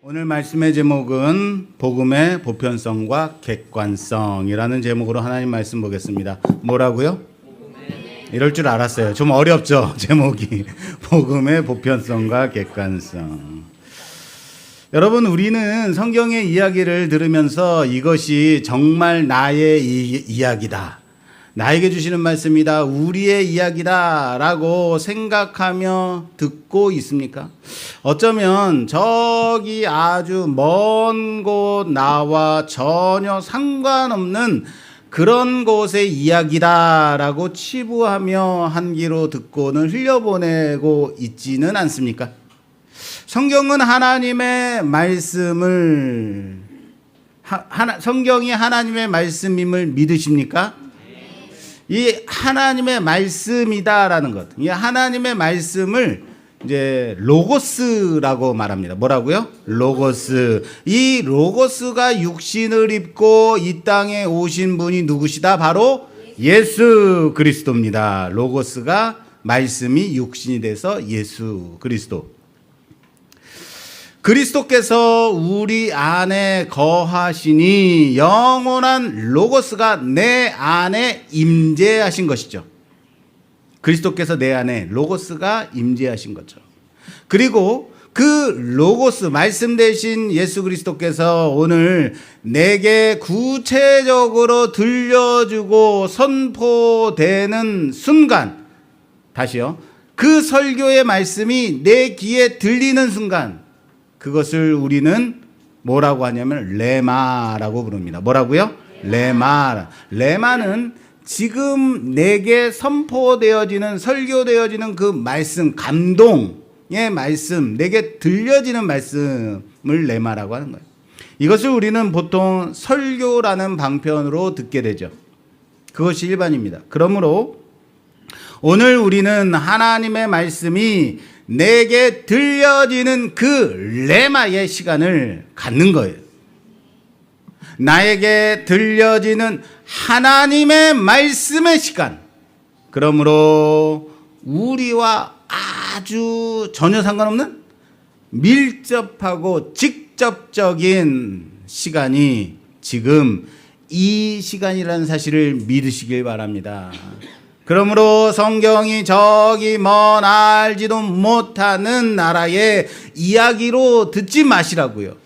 오늘 말씀의 제목은 복음의 보편성과 객관성이라는 제목으로 하나님 말씀 보겠습니다. 뭐라고요? 이럴 줄 알았어요. 좀 어렵죠? 제목이. 복음의 보편성과 객관성. 여러분, 우리는 성경의 이야기를 들으면서 이것이 정말 나의 이야기다, 나에게 주시는 말씀이다, 우리의 이야기다 라고 생각하며 듣고 있습니까? 어쩌면 저기 아주 먼 곳 나와 전혀 상관없는 그런 곳의 이야기다 라고 치부하며 한 귀로 듣고는 흘려보내고 있지는 않습니까? 성경은 하나님의 말씀을 성경이 하나님의 말씀임을 믿으십니까? 이 하나님의 말씀이다라는 것, 이 하나님의 말씀을 이제 로고스라고 말합니다. 뭐라고요? 로고스. 이 로고스가 육신을 입고 이 땅에 오신 분이 누구시다? 바로 예수 그리스도입니다. 로고스가 말씀이 육신이 돼서 예수 그리스도. 그리스도께서 우리 안에 거하시니 영원한 로고스가 내 안에 임재하신 것이죠. 그리스도께서 내 안에 로고스가 임재하신 거죠. 그리고 그 로고스, 말씀 되신 예수 그리스도께서 오늘 내게 구체적으로 들려주고 선포되는 순간, 다시요, 그 설교의 말씀이 내 귀에 들리는 순간, 그것을 우리는 뭐라고 하냐면 레마라고 부릅니다. 뭐라고요? 레마. 레마는 지금 내게 선포되어지는, 설교되어지는 그 말씀, 감동의 말씀, 내게 들려지는 말씀을 레마라고 하는 거예요. 이것을 우리는 보통 설교라는 방편으로 듣게 되죠. 그것이 일반입니다. 그러므로 오늘 우리는 하나님의 말씀이 내게 들려지는 그 레마의 시간을 갖는 거예요. 나에게 들려지는 하나님의 말씀의 시간. 그러므로 우리와 아주 전혀 상관없는 밀접하고 직접적인 시간이 지금 이 시간이라는 사실을 믿으시길 바랍니다. 그러므로 성경이 저기 먼 알지도 못하는 나라의 이야기로 듣지 마시라고요.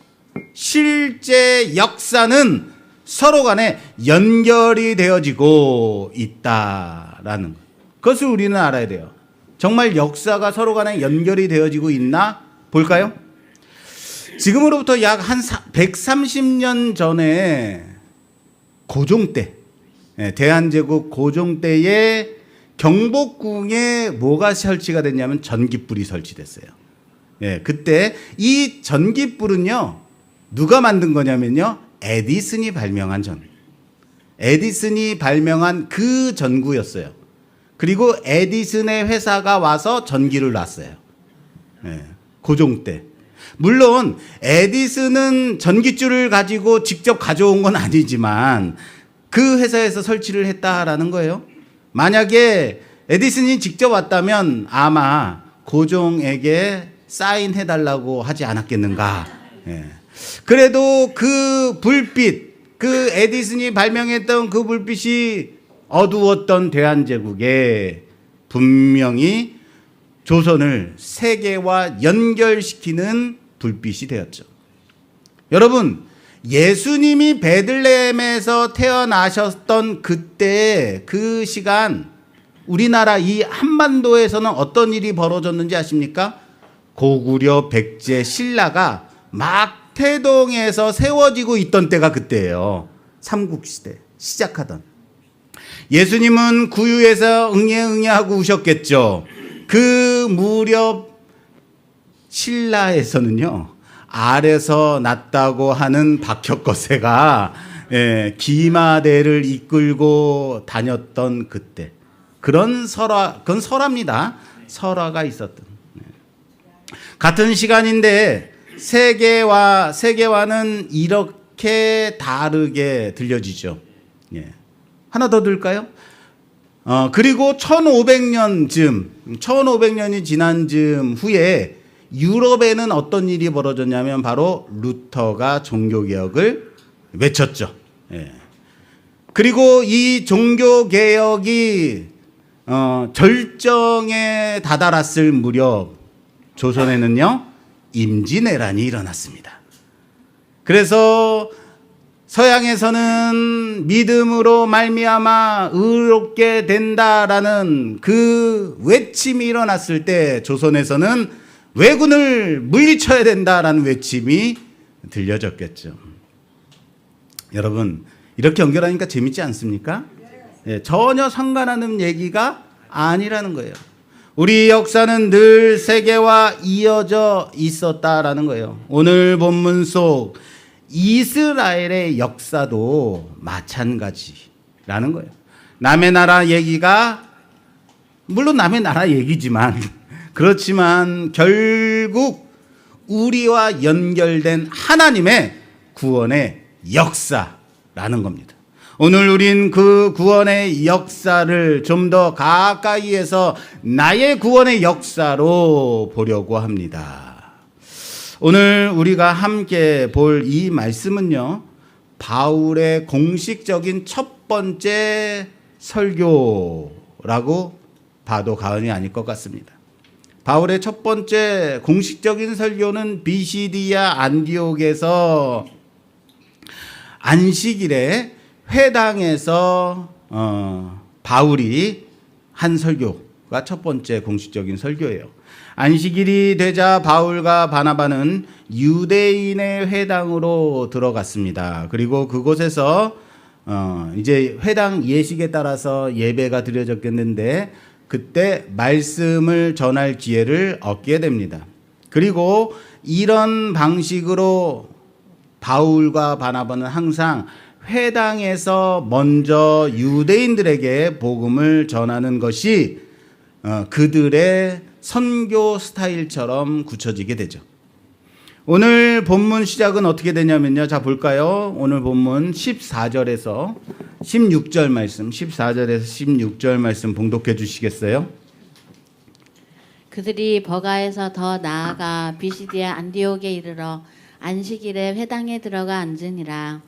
실제 역사는 서로 간에 연결이 되어지고 있다라는 것. 그것을 우리는 알아야 돼요. 정말 역사가 서로 간에 연결이 되어지고 있나 볼까요? 지금으로부터 약 한 130년 전에 고종 때, 대한제국 고종 때에 경복궁에 뭐가 설치가 됐냐면 전깃불이 설치됐어요. 그때 이 전깃불은요, 누가 만든 거냐면요, 에디슨이 발명한 에디슨이 발명한 그 전구였어요. 그리고 에디슨의 회사가 와서 전기를 놨어요. 고종 때. 물론 에디슨은 전깃줄을 가지고 직접 가져온 건 아니지만 그 회사에서 설치를 했다라는 거예요. 만약에 에디슨이 직접 왔다면 아마 고종에게 사인해달라고 하지 않았겠는가. 그래도 그 불빛, 그 에디슨이 발명했던 그 불빛이 어두웠던 대한제국에 분명히 조선을 세계와 연결시키는 불빛이 되었죠. 여러분, 예수님이 베들레헴에서 태어나셨던 그때 그 시간, 우리나라 이 한반도에서는 어떤 일이 벌어졌는지 아십니까? 고구려 백제 신라가 막 태동에서 세워지고 있던 때가 그때예요. 삼국시대 시작하던. 예수님은 구유에서 응애응애하고 우셨겠죠. 그 무렵 신라에서는요, 아래서 났다고 하는 박혁거세가 기마대를 이끌고 다녔던 그때, 그건 설화입니다. 설화가 있었던. 같은 시간인데 세계와는 이렇게 다르게 들려지죠. 하나 더 들까요? 그리고 1500년이 지난 즈음 후에 유럽에는 어떤 일이 벌어졌냐면 바로 루터가 종교개혁을 외쳤죠. 예. 그리고 이 종교개혁이 절정에 다다랐을 무렵 조선에는요 임진왜란이 일어났습니다. 그래서 서양에서는 믿음으로 말미암아 의롭게 된다라는 그 외침이 일어났을 때 조선에서는 왜군을 물리쳐야 된다라는 외침이 들려졌겠죠. 여러분 이렇게 연결하니까 재밌지 않습니까? 예, 전혀 상관하는 얘기가 아니라는 거예요. 우리 역사는 늘 세계와 이어져 있었다라는 거예요. 오늘 본문 속 이스라엘의 역사도 마찬가지라는 거예요. 남의 나라 얘기가 물론 남의 나라 얘기지만 그렇지만 결국 우리와 연결된 하나님의 구원의 역사라는 겁니다. 오늘 우린 그 구원의 역사를 좀 더 가까이에서 나의 구원의 역사로 보려고 합니다. 오늘 우리가 함께 볼 이 말씀은요, 바울의 공식적인 첫 번째 설교라고 봐도 과언이 아닐 것 같습니다. 바울의 첫 번째 공식적인 설교는 비시디아 안디옥에서 안식일에 회당에서 바울이 한 설교가 첫 번째 공식적인 설교예요. 안식일이 되자 바울과 바나바는 유대인의 회당으로 들어갔습니다. 그리고 그곳에서 이제 회당 예식에 따라서 예배가 드려졌겠는데 그때 말씀을 전할 기회를 얻게 됩니다. 그리고 이런 방식으로 바울과 바나바는 항상 회당에서 먼저 유대인들에게 복음을 전하는 것이 그들의 선교 스타일처럼 굳혀지게 되죠. 오늘 본문 시작은 어떻게 되냐면요. 자, 볼까요? 오늘 본문 14절에서 16절 말씀, 14절에서 16절 말씀 봉독해 주시겠어요? 그들이 버가에서 더 나아가 비시디아 안디옥에 이르러 안식일에 회당에 들어가 앉으니라.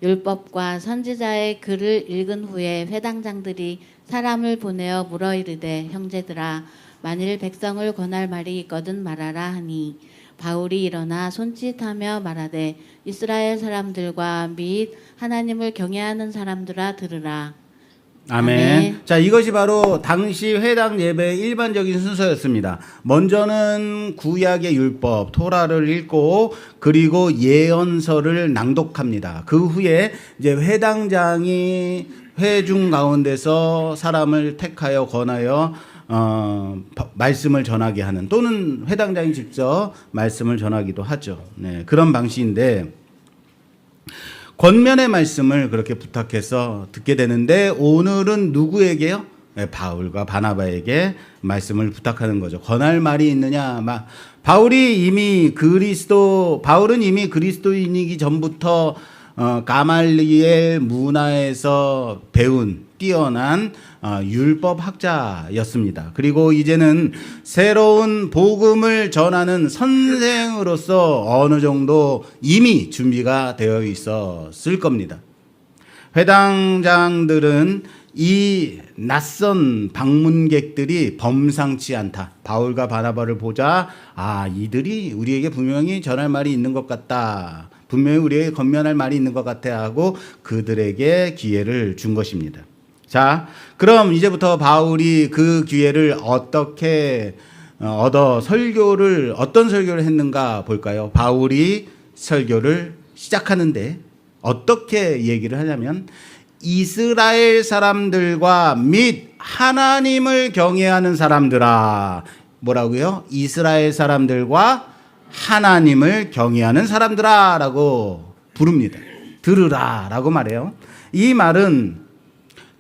율법과 선지자의 글을 읽은 후에 회당장들이 사람을 보내어 물어 이르되 형제들아 만일 백성을 권할 말이 있거든 말하라 하니 바울이 일어나 손짓하며 말하되 이스라엘 사람들과 및 하나님을 경외하는 사람들아 들으라. 아멘. 아멘. 자, 이것이 바로 당시 회당 예배의 일반적인 순서였습니다. 먼저는 구약의 율법, 토라를 읽고 그리고 예언서를 낭독합니다. 그 후에 이제 회당장이 회중 가운데서 사람을 택하여 권하여 말씀을 전하게 하는, 또는 회당장이 직접 말씀을 전하기도 하죠. 네, 그런 방식인데 권면의 말씀을 그렇게 부탁해서 듣게 되는데 오늘은 누구에게요? 네, 바울과 바나바에게 말씀을 부탁하는 거죠. 권할 말이 있느냐? 바울은 이미 그리스도인이기 전부터 가말리엘 문화에서 배운 뛰어난 율법 학자였습니다. 그리고 이제는 새로운 복음을 전하는 선생으로서 어느 정도 이미 준비가 되어 있었을 겁니다. 회당장들은 이 낯선 방문객들이 범상치 않다. 바울과 바나바를 보자, 이들이 우리에게 분명히 전할 말이 있는 것 같다. 분명히 우리에게 건면할 말이 있는 것 같아 하고 그들에게 기회를 준 것입니다. 자, 그럼 이제부터 바울이 그 기회를 어떻게 얻어 어떤 설교를 했는가 볼까요? 바울이 설교를 시작하는데 어떻게 얘기를 하냐면 이스라엘 사람들과 및 하나님을 경외하는 사람들아. 뭐라고요? 이스라엘 사람들과 하나님을 경외하는 사람들아 라고 부릅니다. 들으라 라고 말해요. 이 말은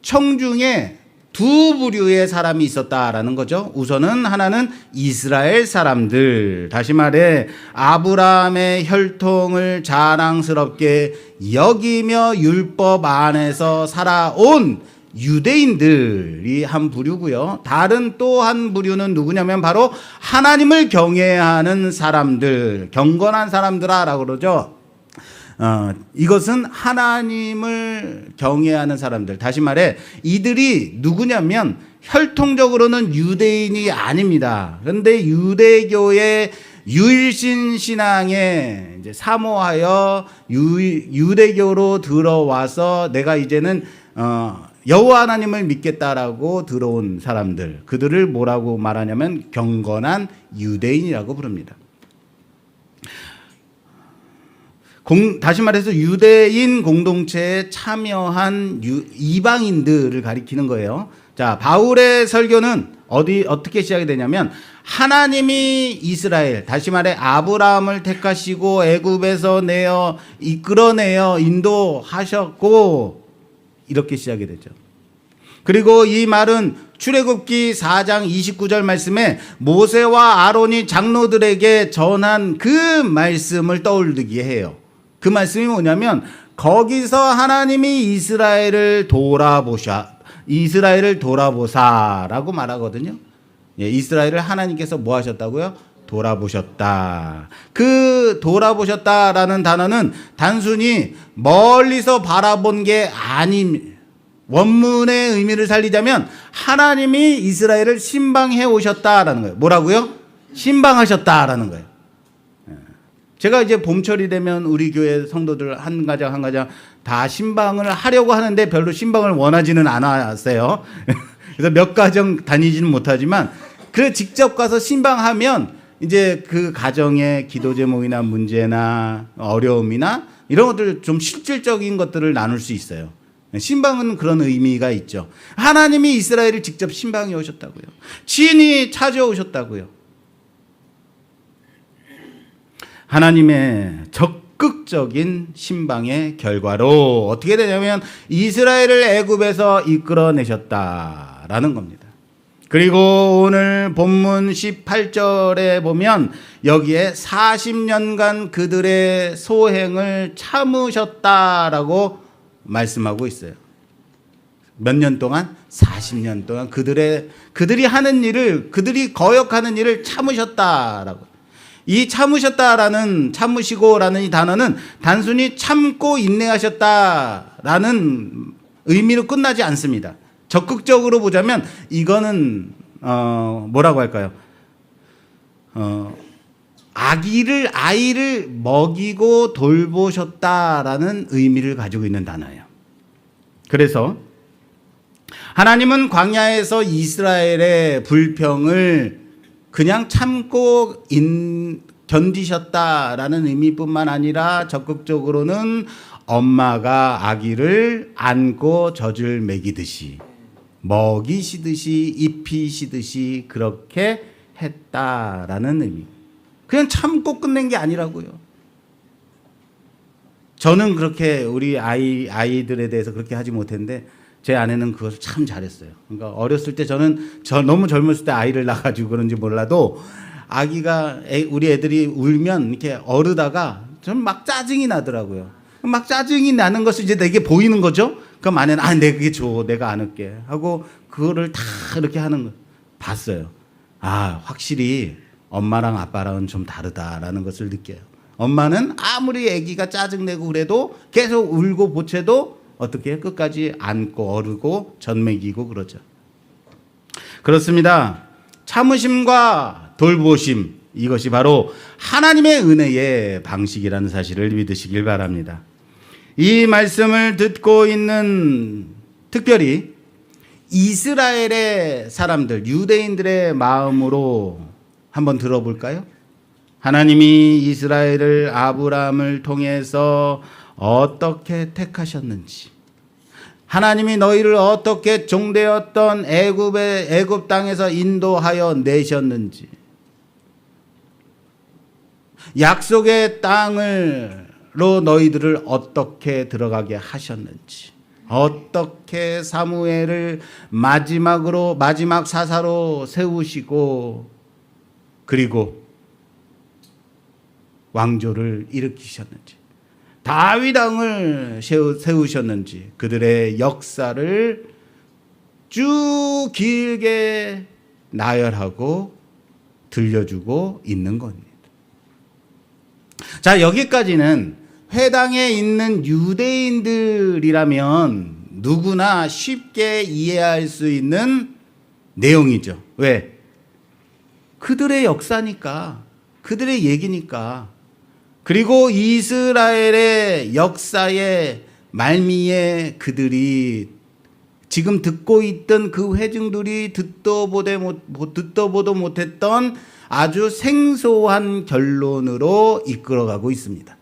청중에 두 부류의 사람이 있었다라는 거죠. 우선은 하나는 이스라엘 사람들, 다시 말해 아브라함의 혈통을 자랑스럽게 여기며 율법 안에서 살아온 유대인들이 한 부류고요. 다른 또 한 부류는 누구냐면 바로 하나님을 경외하는 사람들, 경건한 사람들아라고 그러죠. 이것은 하나님을 경외하는 사람들. 다시 말해 이들이 누구냐면 혈통적으로는 유대인이 아닙니다. 그런데 유대교의 유일신 신앙에 이제 사모하여 유대교로 들어와서 내가 이제는 여호와 하나님을 믿겠다라고 들어온 사람들, 그들을 뭐라고 말하냐면 경건한 유대인이라고 부릅니다. 다시 말해서 유대인 공동체에 참여한 이방인들을 가리키는 거예요. 자, 바울의 설교는 어떻게 시작이 되냐면 하나님이 이스라엘, 다시 말해 아브라함을 택하시고 애굽에서 이끌어내어 인도하셨고, 이렇게 시작이 되죠. 그리고 이 말은 출애굽기 4장 29절 말씀에 모세와 아론이 장로들에게 전한 그 말씀을 떠올리게 해요. 그 말씀이 뭐냐면 거기서 하나님이 이스라엘을 돌아보사라고 말하거든요. 예, 이스라엘을 하나님께서 뭐 하셨다고요? 돌아보셨다. 그 돌아보셨다라는 단어는 단순히 멀리서 바라본 게 아닌, 원문의 의미를 살리자면 하나님이 이스라엘을 신방해 오셨다라는 거예요. 뭐라고요? 신방하셨다라는 거예요. 제가 이제 봄철이 되면 우리 교회 성도들 한 가정 다 신방을 하려고 하는데 별로 신방을 원하지는 않았어요. 그래서 몇 가정 다니지는 못하지만 그래 직접 가서 신방하면 이제 그 가정의 기도 제목이나 문제나 어려움이나 이런 것들 좀 실질적인 것들을 나눌 수 있어요. 신방은 그런 의미가 있죠. 하나님이 이스라엘을 직접 신방해 오셨다고요. 친히 찾아오셨다고요. 하나님의 적극적인 신방의 결과로 어떻게 되냐면 이스라엘을 애굽에서 이끌어내셨다라는 겁니다. 그리고 오늘 본문 18절에 보면 여기에 40년간 그들의 소행을 참으셨다라고 말씀하고 있어요. 몇 년 동안? 40년 동안 그들이 하는 일을, 그들이 거역하는 일을 참으셨다라고. 이 참으시고라는 이 단어는 단순히 참고 인내하셨다라는 의미로 끝나지 않습니다. 적극적으로 보자면 이거는 뭐라고 할까요? 아이를 먹이고 돌보셨다라는 의미를 가지고 있는 단어예요. 그래서 하나님은 광야에서 이스라엘의 불평을 그냥 참고 견디셨다라는 의미뿐만 아니라 적극적으로는 엄마가 아기를 안고 젖을 먹이시듯이 입히시듯이 그렇게 했다라는 의미. 그냥 참고 끝낸 게 아니라고요. 저는 그렇게 우리 아이들에 대해서 그렇게 하지 못했는데 제 아내는 그것을 참 잘했어요. 그러니까 어렸을 때 저는 너무 젊었을 때 아이를 낳아가지고 그런지 몰라도 우리 애들이 울면 이렇게 어르다가 좀 막 짜증이 나더라고요. 막 짜증이 나는 것이 이제 내게 보이는 거죠. 그럼 아내는 내게 줘, 내가 안을게 하고 그거를 다 이렇게 하는 거 봤어요. 확실히 엄마랑 아빠랑은 좀 다르다라는 것을 느껴요. 엄마는 아무리 아기가 짜증내고 그래도 계속 울고 보채도 어떻게 해요? 끝까지 안고 어르고 젖 먹이고 그러죠. 그렇습니다. 참으심과 돌보심, 이것이 바로 하나님의 은혜의 방식이라는 사실을 믿으시길 바랍니다. 이 말씀을 듣고 있는 특별히 이스라엘의 사람들, 유대인들의 마음으로 한번 들어볼까요? 하나님이 이스라엘을 아브라함을 통해서 어떻게 택하셨는지, 하나님이 너희를 어떻게 종되었던 애굽 땅에서 인도하여 내셨는지, 약속의 땅으로 너희들을 어떻게 들어가게 하셨는지, 어떻게 사무엘을 마지막 사사로 세우시고 그리고 왕조를 일으키셨는지, 다윗 왕을 세우셨는지, 그들의 역사를 쭉 길게 나열하고 들려주고 있는 겁니다. 자, 여기까지는 회당에 있는 유대인들이라면 누구나 쉽게 이해할 수 있는 내용이죠. 왜? 그들의 역사니까, 그들의 얘기니까. 그리고 이스라엘의 역사의 말미에 그들이 지금 듣고 있던 그 회중들이 듣도 보도 못했던 아주 생소한 결론으로 이끌어가고 있습니다.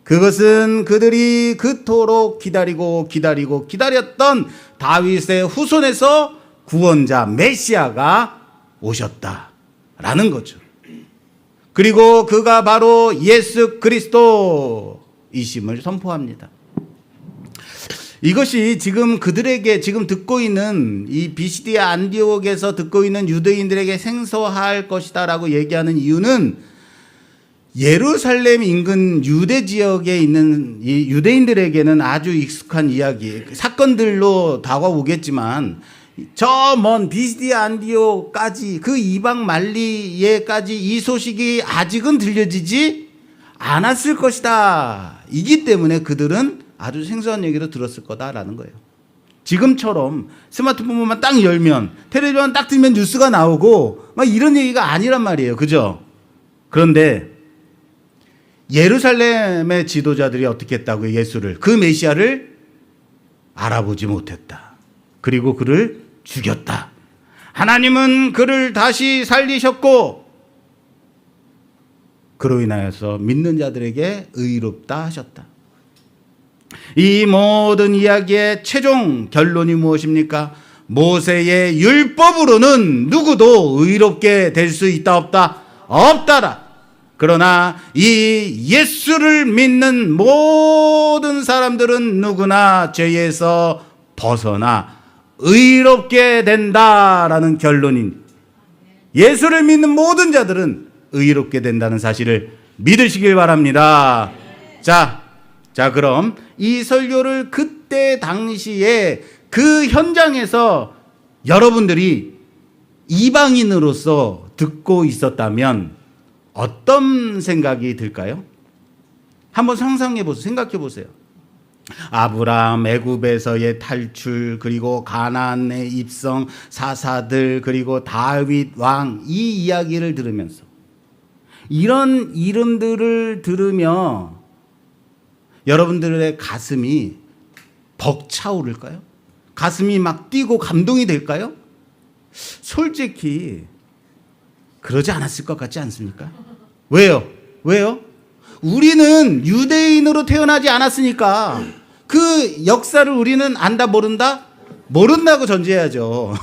그것은 그들이 그토록 기다렸던 다윗의 후손에서 구원자 메시아가 오셨다라는 거죠. 그리고 그가 바로 예수 그리스도이심을 선포합니다. 이것이 지금 그들에게 지금 듣고 있는 이 비시디아 안디옥에서 듣고 있는 유대인들에게 생소할 것이다라고 얘기하는 이유는 예루살렘 인근 유대 지역에 있는 이 유대인들에게는 아주 익숙한 이야기, 사건들로 다가오겠지만 저 먼 비시디아 안디옥까지 그 이방 만리에까지 이 소식이 아직은 들려지지 않았을 것이다. 이기 때문에 그들은 아주 생소한 얘기를 들었을 거다라는 거예요. 지금처럼 스마트폰만 딱 열면 텔레비전 딱 틀면 뉴스가 나오고 막 이런 얘기가 아니란 말이에요. 그죠? 그런데 예루살렘의 지도자들이 어떻게 했다고요? 예수를, 그 메시아를 알아보지 못했다. 그리고 그를 죽였다. 하나님은 그를 다시 살리셨고 그로 인하여서 믿는 자들에게 의롭다 하셨다. 이 모든 이야기의 최종 결론이 무엇입니까? 모세의 율법으로는 누구도 의롭게 될 수 있다 없다? 없다라. 그러나 이 예수를 믿는 모든 사람들은 누구나 죄에서 벗어나 의롭게 된다라는 결론인, 예수를 믿는 모든 자들은 의롭게 된다는 사실을 믿으시길 바랍니다. 자, 그럼 이 설교를 그때 당시에 그 현장에서 여러분들이 이방인으로서 듣고 있었다면 어떤 생각이 들까요? 한번 상상해 보세요. 생각해 보세요. 아브라함 애굽에서의 탈출, 그리고 가나안의 입성, 사사들, 그리고 다윗 왕, 이 이야기를 들으면서 이런 이름들을 들으며 여러분들의 가슴이 벅차오를까요? 가슴이 막 뛰고 감동이 될까요? 솔직히 그러지 않았을 것 같지 않습니까? 왜요? 우리는 유대인으로 태어나지 않았으니까 그 역사를 우리는 안다 모른다? 모른다고 전제해야죠.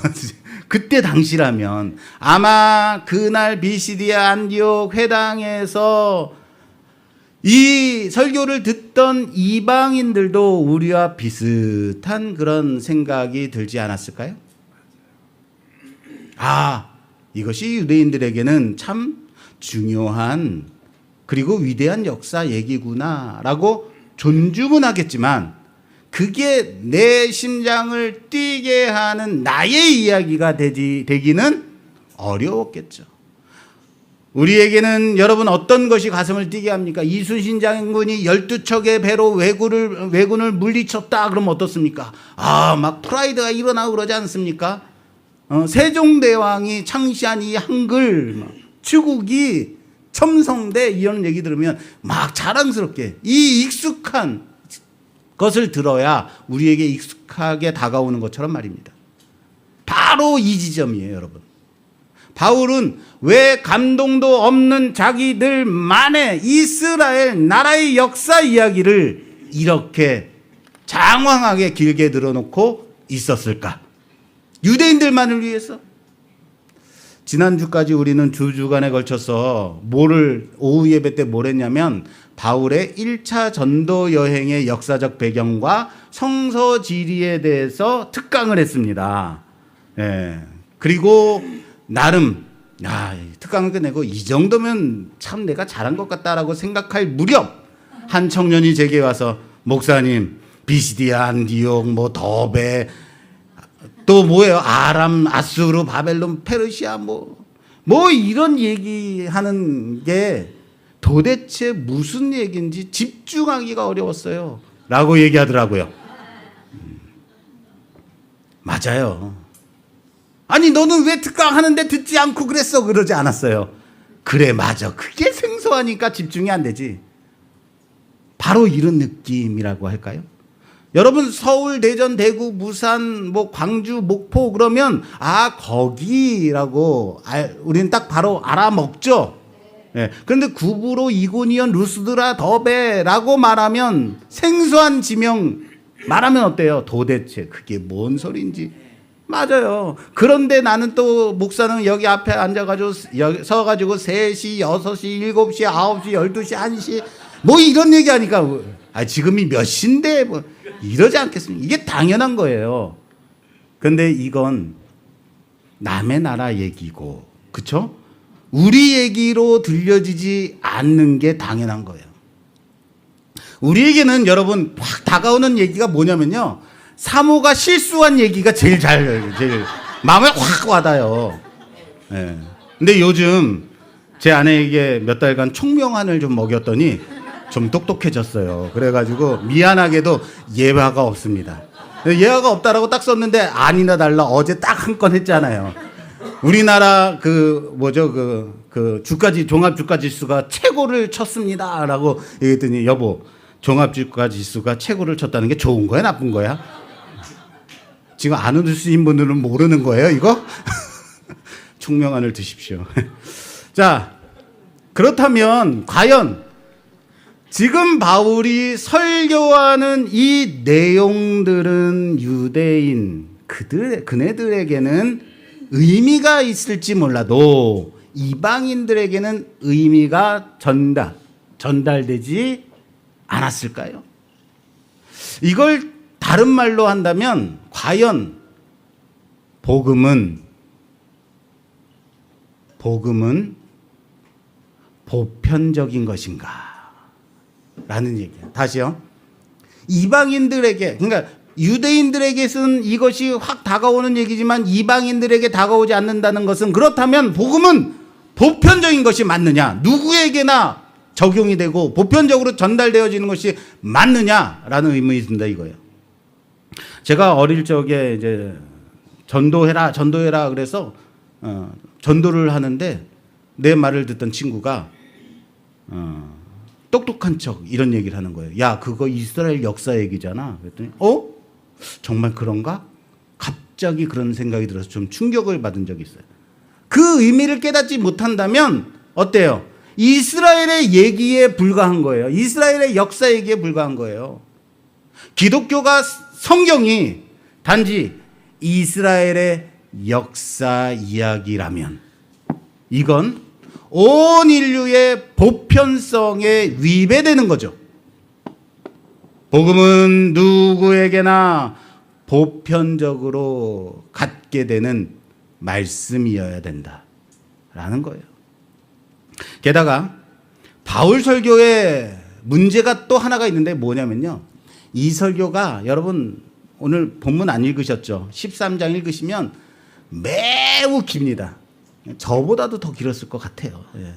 그때 당시라면 아마 그날 비시디아 안디옥 회당에서 이 설교를 듣던 이방인들도 우리와 비슷한 그런 생각이 들지 않았을까요? 이것이 유대인들에게는 참 중요한 그리고 위대한 역사 얘기구나라고 존중은 하겠지만 그게 내 심장을 뛰게 하는 나의 이야기가 되기는 어려웠겠죠. 우리에게는 여러분 어떤 것이 가슴을 뛰게 합니까? 이순신 장군이 12척의 배로 왜군을 물리쳤다 그러면 어떻습니까? 막 프라이드가 일어나고 그러지 않습니까? 세종대왕이 창시한 이 한글, 추국이 첨성대 이런 얘기 들으면 막 자랑스럽게 이 익숙한 것을 들어야 우리에게 익숙하게 다가오는 것처럼 말입니다. 바로 이 지점이에요, 여러분. 바울은 왜 감동도 없는 자기들만의 이스라엘 나라의 역사 이야기를 이렇게 장황하게 길게 늘어놓고 있었을까? 유대인들만을 위해서? 지난주까지 우리는 두 주간에 걸쳐서 오후 예배 때 뭘 했냐면 바울의 1차 전도 여행의 역사적 배경과 성서 지리에 대해서 특강을 했습니다. 그리고 나름 특강을 끝내고 이 정도면 참 내가 잘한 것 같다라고 생각할 무렵 한 청년이 제게 와서 목사님 비시디아 안디옥 더베 또 또 뭐예요? 아람, 아수르, 바벨론, 페르시아 뭐 이런 얘기하는 게 도대체 무슨 얘기인지 집중하기가 어려웠어요. 라고 얘기하더라고요. 맞아요. 아니 너는 왜 특강하는데 듣지 않고 그랬어? 그러지 않았어요. 그래 맞아. 그게 생소하니까 집중이 안 되지. 바로 이런 느낌이라고 할까요? 여러분 서울, 대전, 대구, 부산, 광주, 목포 그러면 거기라고 우리는 딱 바로 알아먹죠. 예. 그런데 구브로, 이고니온, 루스드라, 더베라고 말하면 생소한 지명 말하면 어때요? 도대체 그게 뭔 소리인지. 맞아요. 그런데 나는 또 목사는 여기 앞에 앉아가지고 서가지고 3시, 6시, 7시, 9시, 12시, 1시 이런 얘기하니까 지금이 몇 시인데 이러지 않겠습니까? 이게 당연한 거예요. 근데 이건 남의 나라 얘기고, 그쵸? 우리 얘기로 들려지지 않는 게 당연한 거예요. 우리에게는 여러분 확 다가오는 얘기가 뭐냐면요. 사모가 실수한 얘기가 제일 마음에 확 와닿아요. 예. 근데 요즘 제 아내에게 몇 달간 총명안을 좀 먹였더니 좀 똑똑해졌어요. 그래가지고 미안하게도 예화가 없습니다. 예화가 없다라고 딱 썼는데 아니나 달라 어제 딱 한 건 했잖아요. 우리나라 주가지 종합주가지수가 최고를 쳤습니다라고 얘기했더니 여보 종합주가지수가 최고를 쳤다는 게 좋은 거야 나쁜 거야? 지금 안 웃으신 분들은 모르는 거예요 이거? 총명안을 드십시오. 자 그렇다면 과연 지금 바울이 설교하는 이 내용들은 유대인 그네들에게는 의미가 있을지 몰라도 이방인들에게는 의미가 전달되지 않았을까요? 이걸 다른 말로 한다면 과연 복음은 보편적인 것인가? 라는 얘기예요. 다시요. 이방인들에게, 그러니까 유대인들에게는 이것이 확 다가오는 얘기지만 이방인들에게 다가오지 않는다는 것은, 그렇다면 복음은 보편적인 것이 맞느냐? 누구에게나 적용이 되고 보편적으로 전달되어지는 것이 맞느냐라는 의문이 든다 이거예요. 제가 어릴 적에 이제 전도해라 그래서 전도를 하는데 내 말을 듣던 친구가 똑똑한 척 이런 얘기를 하는 거예요. 야, 그거 이스라엘 역사 얘기잖아. 그랬더니 정말 그런가? 갑자기 그런 생각이 들어서 좀 충격을 받은 적이 있어요. 그 의미를 깨닫지 못한다면 어때요? 이스라엘의 얘기에 불과한 거예요. 이스라엘의 역사 얘기에 불과한 거예요. 기독교가 성경이 단지 이스라엘의 역사 이야기라면 이건 온 인류의 보편성에 위배되는 거죠. 복음은 누구에게나 보편적으로 갖게 되는 말씀이어야 된다라는 거예요. 게다가 바울 설교에 문제가 또 하나가 있는데 뭐냐면요. 이 설교가 여러분 오늘 본문 안 읽으셨죠? 13장 읽으시면 매우 깁니다. 저보다도 더 길었을 것 같아요. 예.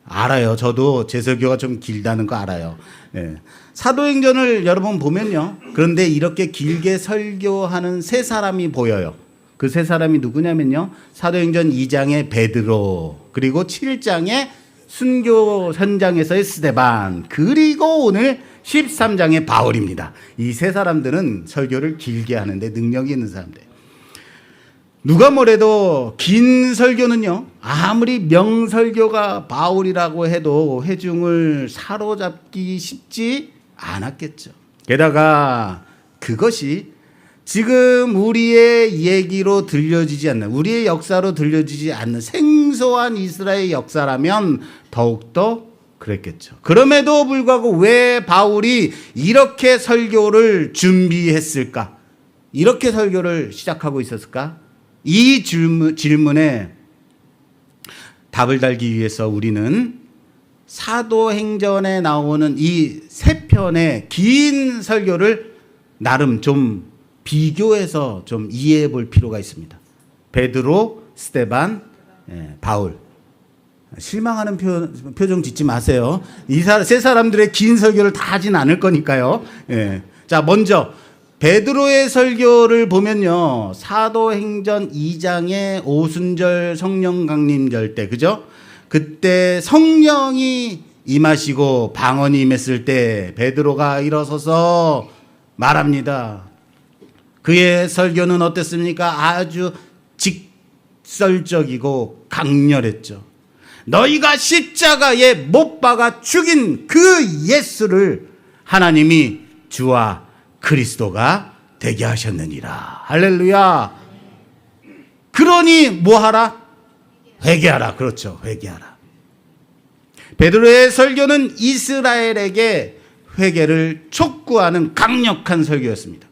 알아요. 저도 제 설교가 좀 길다는 거 알아요. 예. 사도행전을 여러분 보면요. 그런데 이렇게 길게 설교하는 세 사람이 보여요. 그 세 사람이 누구냐면요. 사도행전 2장의 베드로, 그리고 7장의 순교 현장에서의 스데반, 그리고 오늘 13장의 바울입니다. 이 세 사람들은 설교를 길게 하는데 능력이 있는 사람들. 누가 뭐래도 긴 설교는요, 아무리 명설교가 바울이라고 해도 회중을 사로잡기 쉽지 않았겠죠. 게다가 그것이 지금 우리의 얘기로 들려지지 않는, 우리의 역사로 들려지지 않는 생소한 이스라엘 역사라면 더욱더 그랬겠죠. 그럼에도 불구하고 왜 바울이 이렇게 설교를 준비했을까? 이렇게 설교를 시작하고 있었을까? 이 질문에 답을 달기 위해서 우리는 사도행전에 나오는 이 세 편의 긴 설교를 나름 좀 비교해서 좀 이해해 볼 필요가 있습니다. 베드로, 스데반, 바울. 실망하는 표정 짓지 마세요. 세 사람들의 긴 설교를 다 하진 않을 거니까요. 자, 먼저 베드로의 설교를 보면요. 사도행전 2장의 오순절 성령 강림절 때, 그죠? 그때 성령이 임하시고 방언이 임했을 때 베드로가 일어서서 말합니다. 그의 설교는 어땠습니까? 아주 직설적이고 강렬했죠. 너희가 십자가에 못 박아 죽인 그 예수를 하나님이 주와 그리스도가 되게 하셨느니라. 할렐루야. 그러니 뭐하라? 회개하라. 그렇죠. 회개하라. 베드로의 설교는 이스라엘에게 회개를 촉구하는 강력한 설교였습니다.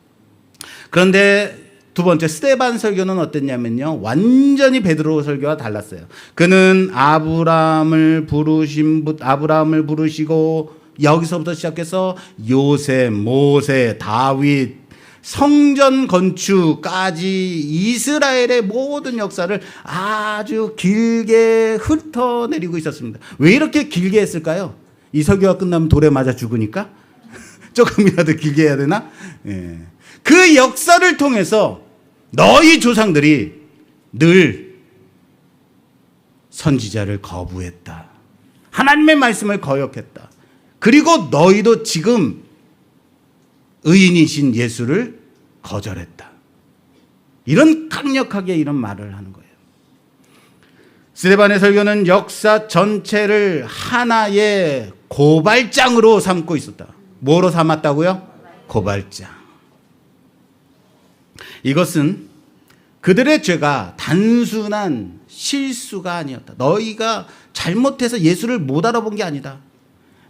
그런데 두 번째 스데반 설교는 어땠냐면요. 완전히 베드로 설교와 달랐어요. 그는 아브라함을 부르시고 여기서부터 시작해서 요셉, 모세, 다윗, 성전 건축까지 이스라엘의 모든 역사를 아주 길게 훑어내리고 있었습니다. 왜 이렇게 길게 했을까요? 이 설교가 끝나면 돌에 맞아 죽으니까? 조금이라도 길게 해야 되나? 그 역사를 통해서 너희 조상들이 늘 선지자를 거부했다. 하나님의 말씀을 거역했다. 그리고 너희도 지금 의인이신 예수를 거절했다. 이런 강력하게 이런 말을 하는 거예요. 스데반의 설교는 역사 전체를 하나의 고발장으로 삼고 있었다. 뭐로 삼았다고요? 고발장. 이것은 그들의 죄가 단순한 실수가 아니었다. 너희가 잘못해서 예수를 못 알아본 게 아니다.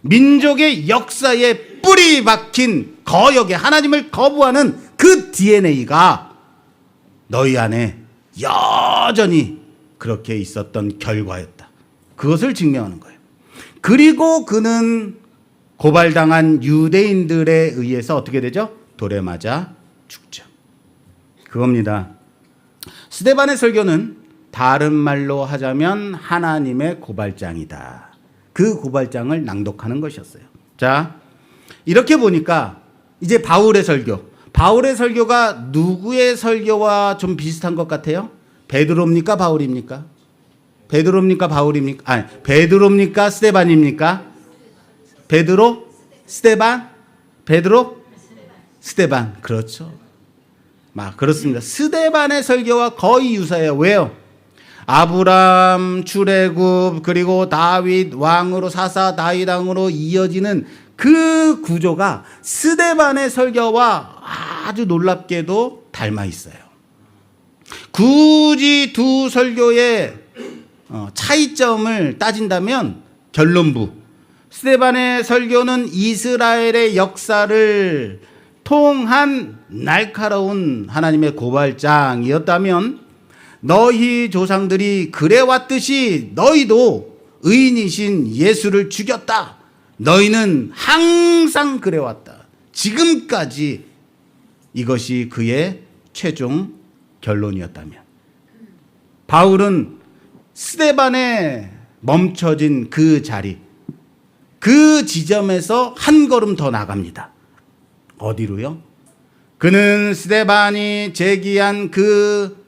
민족의 역사에 뿌리 박힌 거역의 하나님을 거부하는 그 DNA가 너희 안에 여전히 그렇게 있었던 결과였다. 그것을 증명하는 거예요. 그리고 그는 고발당한 유대인들에 의해서 어떻게 되죠? 돌에 맞아 죽죠. 그겁니다. 스데반의 설교는 다른 말로 하자면 하나님의 고발장이다. 그 고발장을 낭독하는 것이었어요. 자, 이렇게 보니까 이제 바울의 설교. 바울의 설교가 누구의 설교와 좀 비슷한 것 같아요? 베드로입니까? 바울입니까? 베드로입니까? 바울입니까? 아니, 베드로입니까? 스데반입니까? 베드로? 스데반? 베드로? 스데반. 그렇죠. 그렇습니다. 스데반의 설교와 거의 유사해요. 왜요? 아브람 출애굽 그리고 다윗 왕으로 사사 다윗 왕으로 이어지는 그 구조가 스데반의 설교와 아주 놀랍게도 닮아 있어요. 굳이 두 설교의 차이점을 따진다면 결론부. 스데반의 설교는 이스라엘의 역사를 통한 날카로운 하나님의 고발장이었다면 너희 조상들이 그래왔듯이 너희도 의인이신 예수를 죽였다. 너희는 항상 그래왔다. 지금까지 이것이 그의 최종 결론이었다면 바울은 스데반에 멈춰진 그 자리, 그 지점에서 한 걸음 더 나갑니다. 어디로요? 그는 스데반이 제기한 그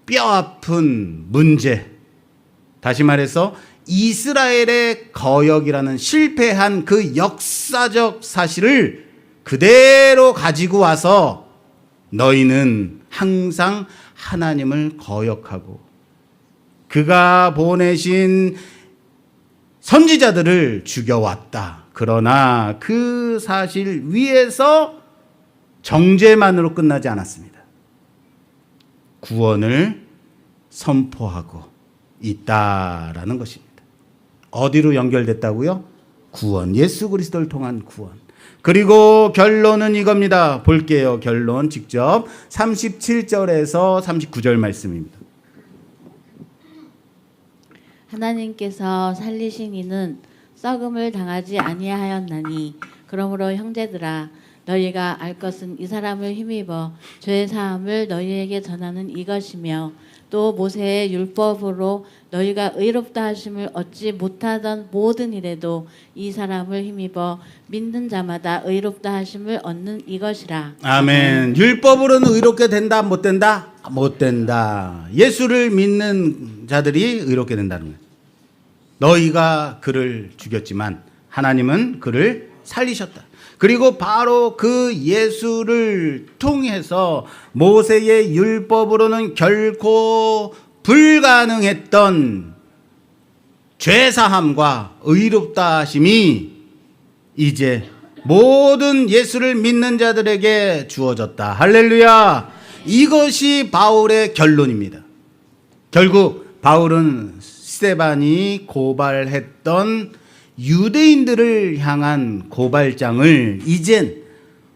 뼈아픈 문제, 다시 말해서 이스라엘의 거역이라는 실패한 그 역사적 사실을 그대로 가지고 와서 너희는 항상 하나님을 거역하고 그가 보내신 선지자들을 죽여왔다. 그러나 그 사실 위에서 정죄만으로 끝나지 않았습니다. 구원을 선포하고 있다라는 것입니다. 어디로 연결됐다고요? 구원, 예수 그리스도를 통한 구원. 그리고 결론은 이겁니다. 볼게요. 결론 직접 37절에서 39절 말씀입니다. 하나님께서 살리신 이는 썩음을 당하지 아니하였나니 그러므로 형제들아 너희가 알 것은 이 사람을 힘입어 죄 사함을 너희에게 전하는 이것이며 또 모세의 율법으로 너희가 의롭다 하심을 얻지 못하던 모든 일에도 이 사람을 힘입어 믿는 자마다 의롭다 하심을 얻는 이것이라. 아멘. 율법으로는 의롭게 된다, 못 된다? 못 된다. 예수를 믿는 자들이 의롭게 된다는 거예요. 너희가 그를 죽였지만 하나님은 그를 살리셨다. 그리고 바로 그 예수를 통해서 모세의 율법으로는 결코 불가능했던 죄사함과 의롭다 하심이 이제 모든 예수를 믿는 자들에게 주어졌다. 할렐루야. 이것이 바울의 결론입니다. 결국 바울은 스데반이 고발했던 유대인들을 향한 고발장을 이젠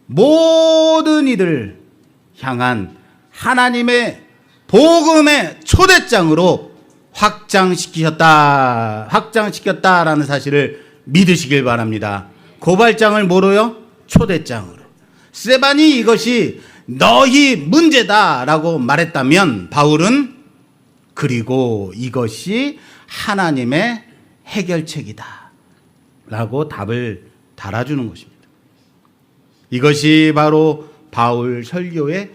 모든 이들 향한 하나님의 복음의 초대장으로 확장시켰다라는 사실을 믿으시길 바랍니다. 고발장을 뭐로요? 초대장으로. 스데반이 이것이 너희 문제다라고 말했다면 바울은 그리고 이것이 하나님의 해결책이다 라고 답을 달아주는 것입니다. 이것이 바로 바울 설교의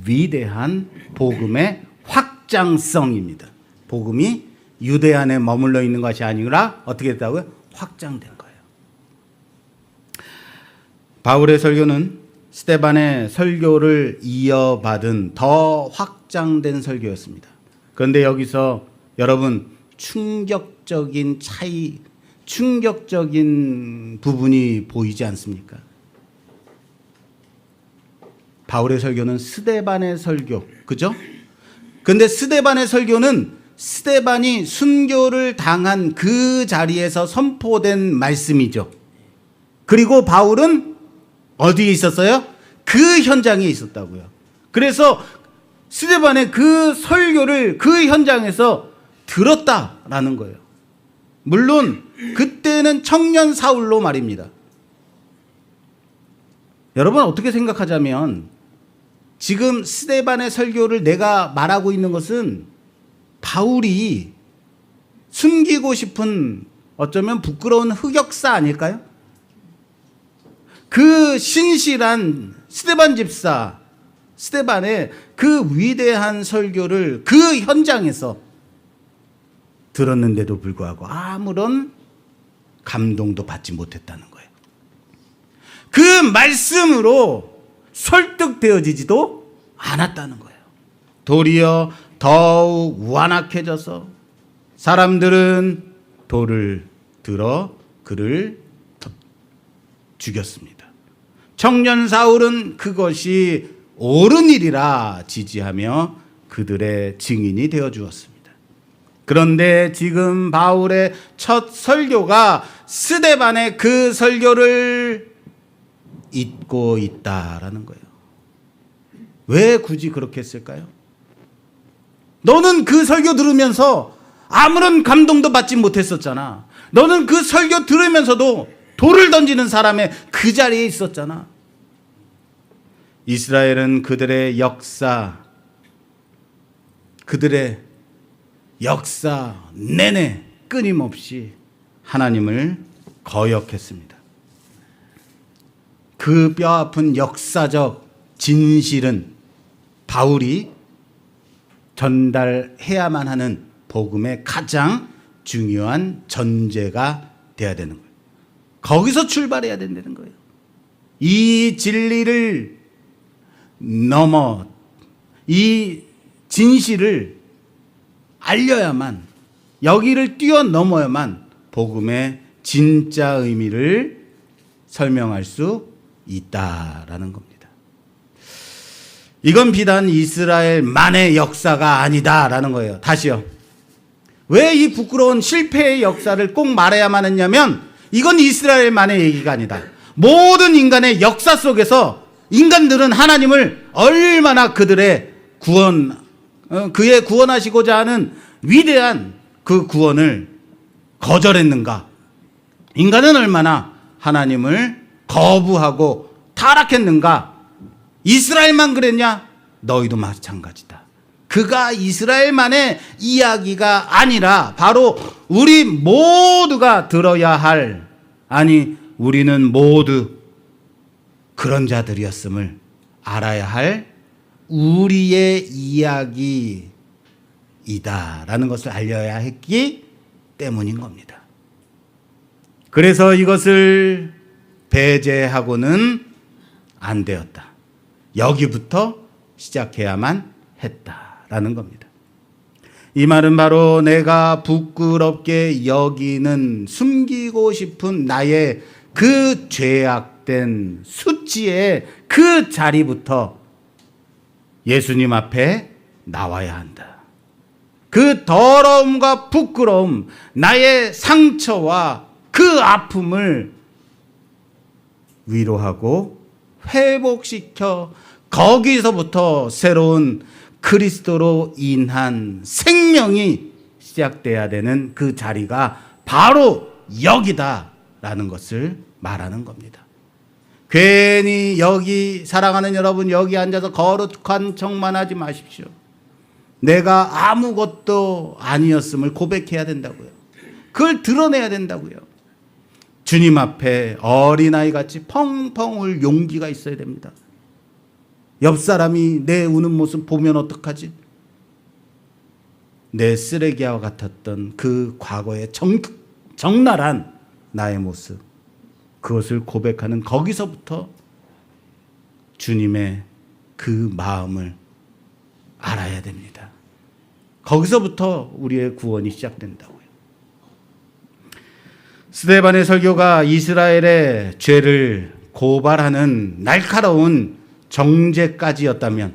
위대한 복음의 확장성입니다. 복음이 유대 안에 머물러 있는 것이 아니라 어떻게 됐다고요? 확장된 거예요. 바울의 설교는 스데반의 설교를 이어받은 더 확장된 설교였습니다. 그런데 여기서 여러분 충격적인 부분이 보이지 않습니까? 바울의 설교는 스데반의 설교, 그죠? 근데 스데반의 설교는 스데반이 순교를 당한 그 자리에서 선포된 말씀이죠. 그리고 바울은 어디에 있었어요? 그 현장에 있었다고요. 그래서 스데반의 그 설교를 그 현장에서 들었다라는 거예요. 물론 그때는 청년 사울로 말입니다. 여러분 어떻게 생각하자면 지금 스데반의 설교를 내가 말하고 있는 것은 바울이 숨기고 싶은 어쩌면 부끄러운 흑역사 아닐까요? 그 신실한 스데반 집사, 스데반의 그 위대한 설교를 그 현장에서 들었는데도 불구하고 아무런 감동도 받지 못했다는 거예요. 그 말씀으로 설득되어지지도 않았다는 거예요. 도리어 더욱 완악해져서 사람들은 돌을 들어 그를 죽였습니다. 청년 사울은 그것이 옳은 일이라 지지하며 그들의 증인이 되어 주었습니다. 그런데 지금 바울의 첫 설교가 스데반의 그 설교를 잊고 있다라는 거예요. 왜 굳이 그렇게 했을까요? 너는 그 설교 들으면서 아무런 감동도 받지 못했었잖아. 너는 그 설교 들으면서도 돌을 던지는 사람의 그 자리에 있었잖아. 이스라엘은 그들의 역사 내내 끊임없이 하나님을 거역했습니다. 그 뼈아픈 역사적 진실은 바울이 전달해야만 하는 복음의 가장 중요한 전제가 돼야 되는 거예요. 거기서 출발해야 된다는 거예요. 이 진리를 넘어 이 진실을 알려야만, 여기를 뛰어넘어야만 복음의 진짜 의미를 설명할 수 있다라는 겁니다. 이건 비단 이스라엘만의 역사가 아니다라는 거예요. 다시요. 왜 이 부끄러운 실패의 역사를 꼭 말해야만 했냐면 이건 이스라엘만의 얘기가 아니다. 모든 인간의 역사 속에서 인간들은 하나님을 얼마나 그의 구원하시고자 하는 위대한 그 구원을 거절했는가. 인간은 얼마나 하나님을 거부하고 타락했는가? 이스라엘만 그랬냐? 너희도 마찬가지다. 그가 이스라엘만의 이야기가 아니라 바로 우리 모두가 들어야 할, 아니 우리는 모두 그런 자들이었음을 알아야 할 우리의 이야기이다라는 것을 알려야 했기 때문인 겁니다. 그래서 이것을 배제하고는 안 되었다. 여기부터 시작해야만 했다라는 겁니다. 이 말은 바로 내가 부끄럽게 여기는 숨기고 싶은 나의 그 죄악된 수치의 그 자리부터 예수님 앞에 나와야 한다. 그 더러움과 부끄러움, 나의 상처와 그 아픔을 위로하고 회복시켜 거기서부터 새로운 그리스도로 인한 생명이 시작돼야 되는 그 자리가 바로 여기다라는 것을 말하는 겁니다. 괜히 여기 사랑하는 여러분 여기 앉아서 거룩한 척만 하지 마십시오. 내가 아무것도 아니었음을 고백해야 된다고요. 그걸 드러내야 된다고요. 주님 앞에 어린아이 같이 펑펑 울 용기가 있어야 됩니다. 옆 사람이 내 우는 모습 보면 어떡하지? 내 쓰레기와 같았던 그 과거의 적나란 나의 모습, 그것을 고백하는 거기서부터 주님의 그 마음을 알아야 됩니다. 거기서부터 우리의 구원이 시작된다고요. 스데반의 설교가 이스라엘의 죄를 고발하는 날카로운 정죄까지였다면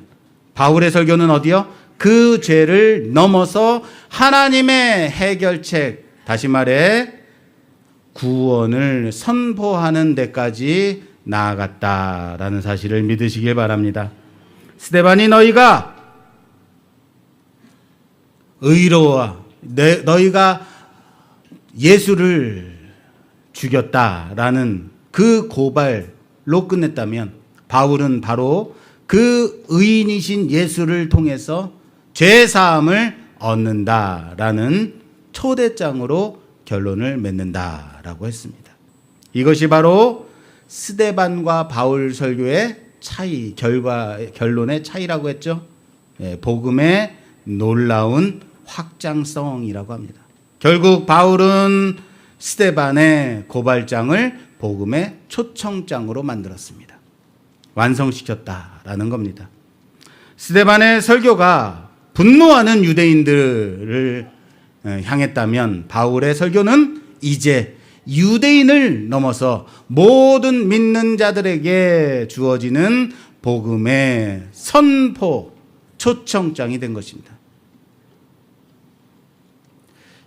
바울의 설교는 어디요? 그 죄를 넘어서 하나님의 해결책, 다시 말해 구원을 선포하는 데까지 나아갔다라는 사실을 믿으시길 바랍니다. 스데반이 너희가 의로워, 너희가 예수를 죽였다라는 그 고발로 끝냈다면 바울은 바로 그 의인이신 예수를 통해서 죄사함을 얻는다라는 초대장으로 결론을 맺는다라고 했습니다. 이것이 바로 스데반과 바울 설교의 차이, 결론의 차이라고 했죠. 복음의 놀라운 확장성이라고 합니다. 결국 바울은 스데반의 고발장을 복음의 초청장으로 만들었습니다. 완성시켰다라는 겁니다. 스데반의 설교가 분노하는 유대인들을 향했다면 바울의 설교는 이제 유대인을 넘어서 모든 믿는 자들에게 주어지는 복음의 선포, 초청장이 된 것입니다.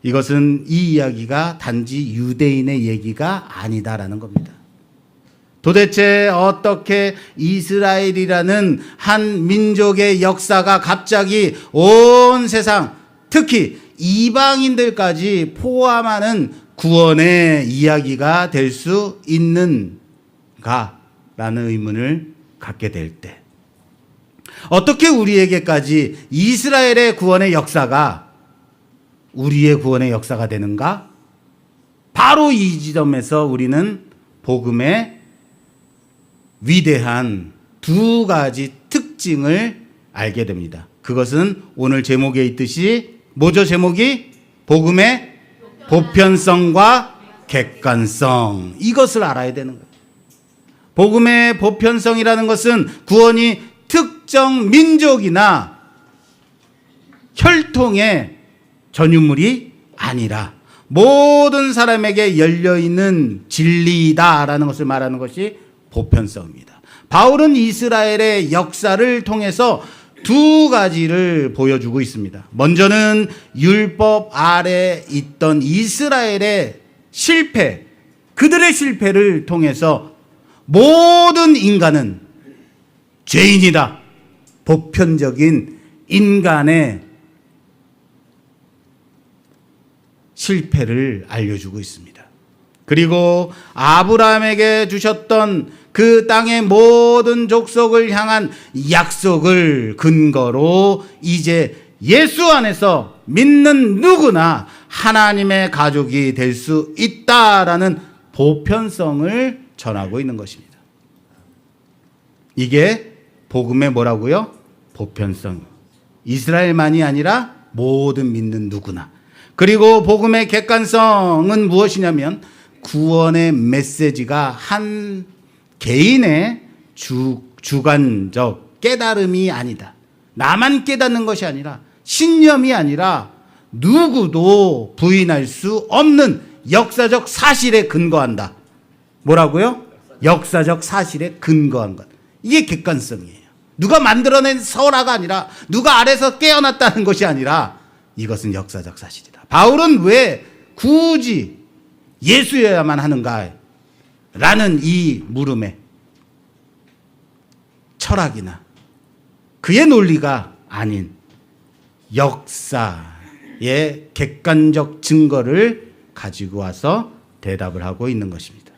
이것은 이 이야기가 단지 유대인의 얘기가 아니다라는 겁니다. 도대체 어떻게 이스라엘이라는 한 민족의 역사가 갑자기 온 세상, 특히 이방인들까지 포함하는 구원의 이야기가 될 수 있는가라는 의문을 갖게 될 때, 어떻게 우리에게까지 이스라엘의 구원의 역사가 우리의 구원의 역사가 되는가? 바로 이 지점에서 우리는 복음의 위대한 두 가지 특징을 알게 됩니다. 그것은 오늘 제목에 있듯이 뭐죠? 제목이 복음의 보편성과 객관성, 이것을 알아야 되는 거예요. 복음의 보편성이라는 것은 구원이 특정 민족이나 혈통의 전유물이 아니라 모든 사람에게 열려있는 진리다라는 것을 말하는 것이 보편성입니다. 바울은 이스라엘의 역사를 통해서 두 가지를 보여주고 있습니다. 먼저는 율법 아래 있던 이스라엘의 실패, 그들의 실패를 통해서 모든 인간은 죄인이다. 보편적인 인간의 실패를 알려주고 있습니다. 그리고 아브라함에게 주셨던 그 땅의 모든 족속을 향한 약속을 근거로 이제 예수 안에서 믿는 누구나 하나님의 가족이 될 수 있다라는 보편성을 전하고 있는 것입니다. 이게 복음의 뭐라고요? 보편성. 이스라엘만이 아니라 모든 믿는 누구나. 그리고 복음의 객관성은 무엇이냐면 구원의 메시지가 한 개인의 주관적 깨달음이 아니다. 나만 깨닫는 것이 아니라 신념이 아니라 누구도 부인할 수 없는 역사적 사실에 근거한다. 뭐라고요? 역사적 사실에 근거한 것. 이게 객관성이에요. 누가 만들어낸 설화가 아니라 누가 아래서 깨어났다는 것이 아니라 이것은 역사적 사실이다. 바울은 왜 굳이 예수여야만 하는가? 라는 이 물음에 철학이나 그의 논리가 아닌 역사의 객관적 증거를 가지고 와서 대답을 하고 있는 것입니다.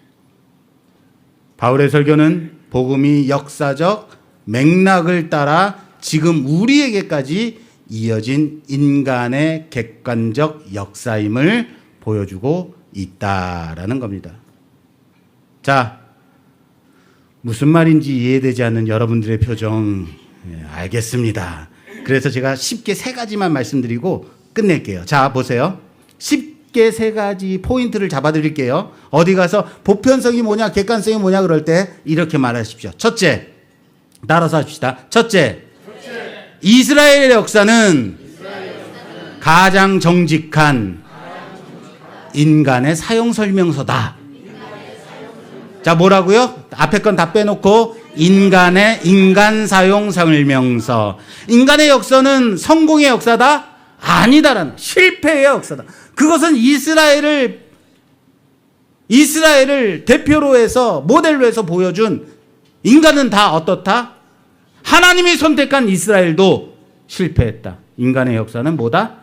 바울의 설교는 복음이 역사적 맥락을 따라 지금 우리에게까지 이어진 인간의 객관적 역사임을 보여주고 있다라는 겁니다. 자, 무슨 말인지 이해되지 않는 여러분들의 표정, 알겠습니다. 그래서 제가 쉽게 세 가지만 말씀드리고 끝낼게요. 자, 보세요. 쉽게 세 가지 포인트를 잡아드릴게요. 어디 가서 보편성이 뭐냐, 객관성이 뭐냐 그럴 때 이렇게 말하십시오. 첫째, 따라서 합시다. 첫째, 이스라엘의 역사는 가장 정직한 인간의 사용 설명서다. 자, 뭐라고요? 앞에 건 다 빼놓고 인간 사용 설명서. 인간의 역사는 성공의 역사다? 아니다라는, 실패의 역사다. 그것은 이스라엘을 대표로 해서 모델로 해서 보여준 인간은 다 어떻다? 하나님이 선택한 이스라엘도 실패했다. 인간의 역사는 뭐다?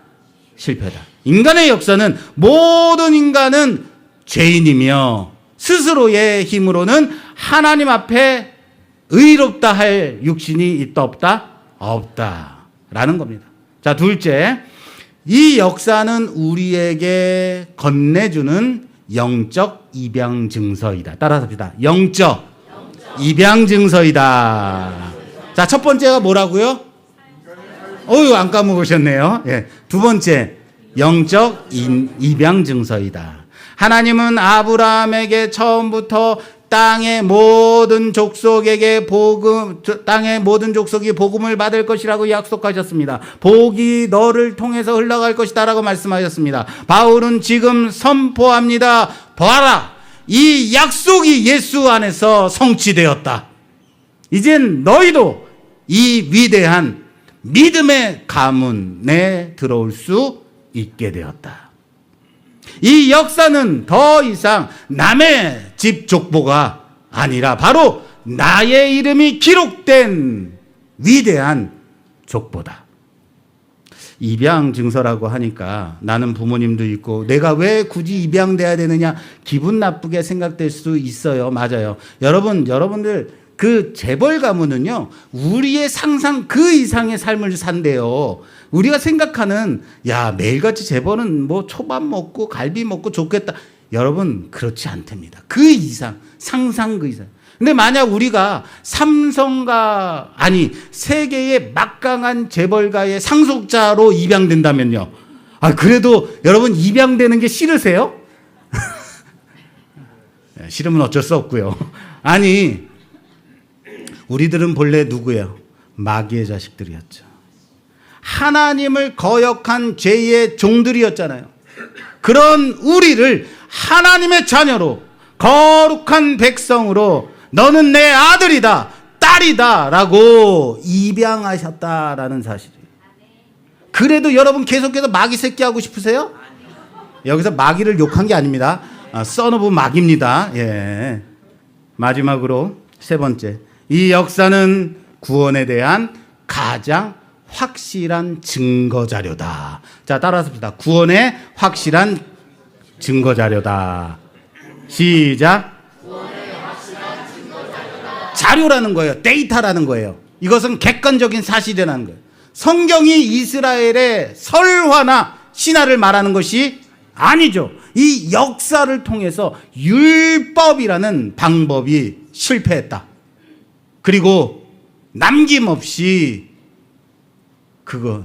실패다. 인간의 역사는 모든 인간은 죄인이며 스스로의 힘으로는 하나님 앞에 의롭다 할 육신이 있다 없다? 없다라는 겁니다. 자, 둘째, 이 역사는 우리에게 건네주는 영적 입양 증서이다. 따라서 합시다. 영적 입양 증서이다. 자, 첫 번째가 뭐라고요? 안 까먹으셨네요. 예. 두 번째, 영적 입양 증서이다. 하나님은 아브라함에게 처음부터 땅의 모든 족속이 복음을 받을 것이라고 약속하셨습니다. 복이 너를 통해서 흘러갈 것이다라고 말씀하셨습니다. 바울은 지금 선포합니다. 봐라, 이 약속이 예수 안에서 성취되었다. 이젠 너희도 이 위대한 믿음의 가문에 들어올 수 있게 되었다. 이 역사는 더 이상 남의 집 족보가 아니라 바로 나의 이름이 기록된 위대한 족보다. 입양 증서라고 하니까 나는 부모님도 있고 내가 왜 굳이 입양돼야 되느냐 기분 나쁘게 생각될 수 있어요. 맞아요. 여러분들 그 재벌 가문은요, 우리의 상상 그 이상의 삶을 산대요. 우리가 생각하는, 야, 매일같이 재벌은 뭐 초밥 먹고 갈비 먹고 좋겠다. 여러분, 그렇지 않답니다. 그 이상, 상상 그 이상. 근데 만약 우리가 세계의 막강한 재벌가의 상속자로 입양된다면요. 그래도 여러분 입양되는 게 싫으세요? 싫으면 어쩔 수 없고요. 우리들은 본래 누구예요? 마귀의 자식들이었죠. 하나님을 거역한 죄의 종들이었잖아요. 그런 우리를 하나님의 자녀로, 거룩한 백성으로 너는 내 아들이다, 딸이다 라고 입양하셨다라는 사실이에요. 그래도 여러분 계속해서 마귀 새끼 하고 싶으세요? 여기서 마귀를 욕한 게 아닙니다. son of 마귀입니다. 예. 마지막으로 세 번째, 이 역사는 구원에 대한 가장 확실한 증거 자료다. 자, 따라서 봅시다. 구원의 확실한 증거 자료다. 시작. 자료라는 거예요. 데이터라는 거예요. 이것은 객관적인 사실이라는 거예요. 성경이 이스라엘의 설화나 신화를 말하는 것이 아니죠. 이 역사를 통해서 율법이라는 방법이 실패했다. 그리고 남김없이 그거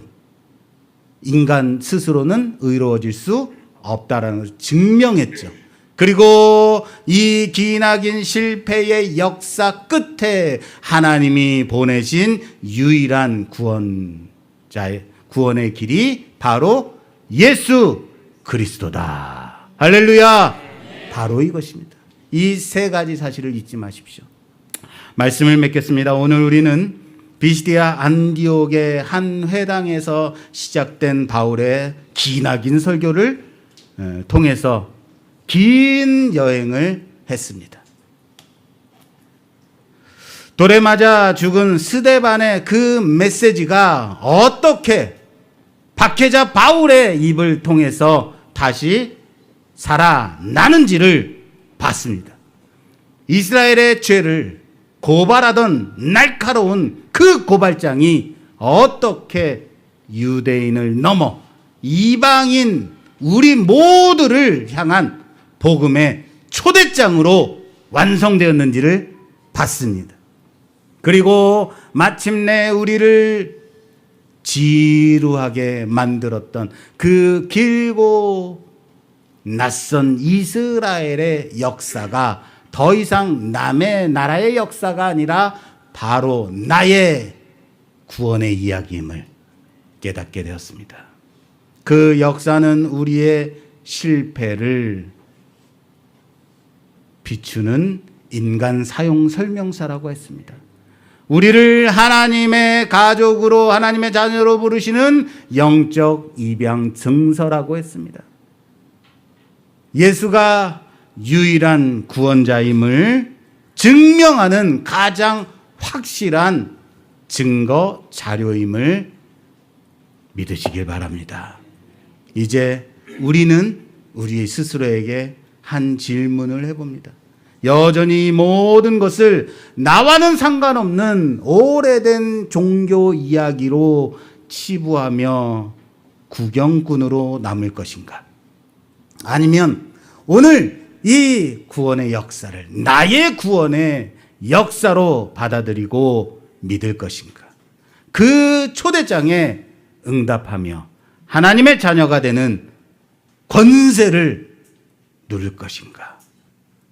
인간 스스로는 의로워질 수 없다라는 것을 증명했죠. 그리고 이 기나긴 실패의 역사 끝에 하나님이 보내신 유일한 구원의 길이 바로 예수 그리스도다. 할렐루야. 바로 이것입니다. 이 세 가지 사실을 잊지 마십시오. 말씀을 맺겠습니다. 오늘 우리는 비시디아 안디옥의 한 회당에서 시작된 바울의 기나긴 설교를 통해서 긴 여행을 했습니다. 돌에 맞아 죽은 스데반의 그 메시지가 어떻게 박해자 바울의 입을 통해서 다시 살아나는지를 봤습니다. 이스라엘의 죄를 고발하던 날카로운 그 고발장이 어떻게 유대인을 넘어 이방인 우리 모두를 향한 복음의 초대장으로 완성되었는지를 봤습니다. 그리고 마침내 우리를 지루하게 만들었던 그 길고 낯선 이스라엘의 역사가 더 이상 남의 나라의 역사가 아니라 바로 나의 구원의 이야기임을 깨닫게 되었습니다. 그 역사는 우리의 실패를 비추는 인간 사용 설명사라고 했습니다. 우리를 하나님의 가족으로 하나님의 자녀로 부르시는 영적 입양 증서라고 했습니다. 예수가 유일한 구원자임을 증명하는 가장 확실한 증거 자료임을 믿으시길 바랍니다. 이제 우리는 우리 스스로에게 한 질문을 해봅니다. 여전히 모든 것을 나와는 상관없는 오래된 종교 이야기로 치부하며 구경꾼으로 남을 것인가? 아니면 오늘 이 구원의 역사를 나의 구원의 역사로 받아들이고 믿을 것인가? 그 초대장에 응답하며 하나님의 자녀가 되는 권세를 누릴 것인가?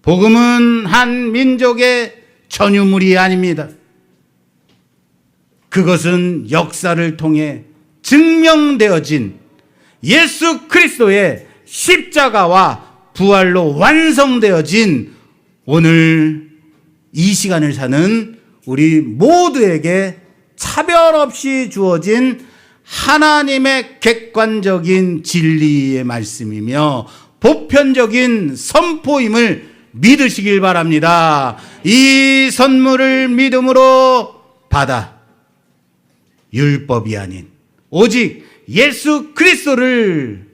복음은 한 민족의 전유물이 아닙니다. 그것은 역사를 통해 증명되어진 예수 그리스도의 십자가와 부활로 완성되어진 오늘 이 시간을 사는 우리 모두에게 차별 없이 주어진 하나님의 객관적인 진리의 말씀이며 보편적인 선포임을 믿으시길 바랍니다. 이 선물을 믿음으로 받아 율법이 아닌 오직 예수 그리스도를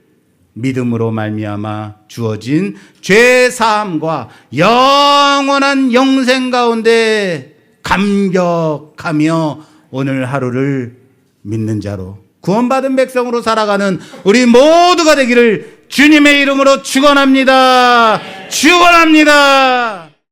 믿음으로 말미암아 주어진 죄 사함과 영원한 영생 가운데 감격하며 오늘 하루를 믿는 자로 구원받은 백성으로 살아가는 우리 모두가 되기를 주님의 이름으로 축원합니다. 축원합니다.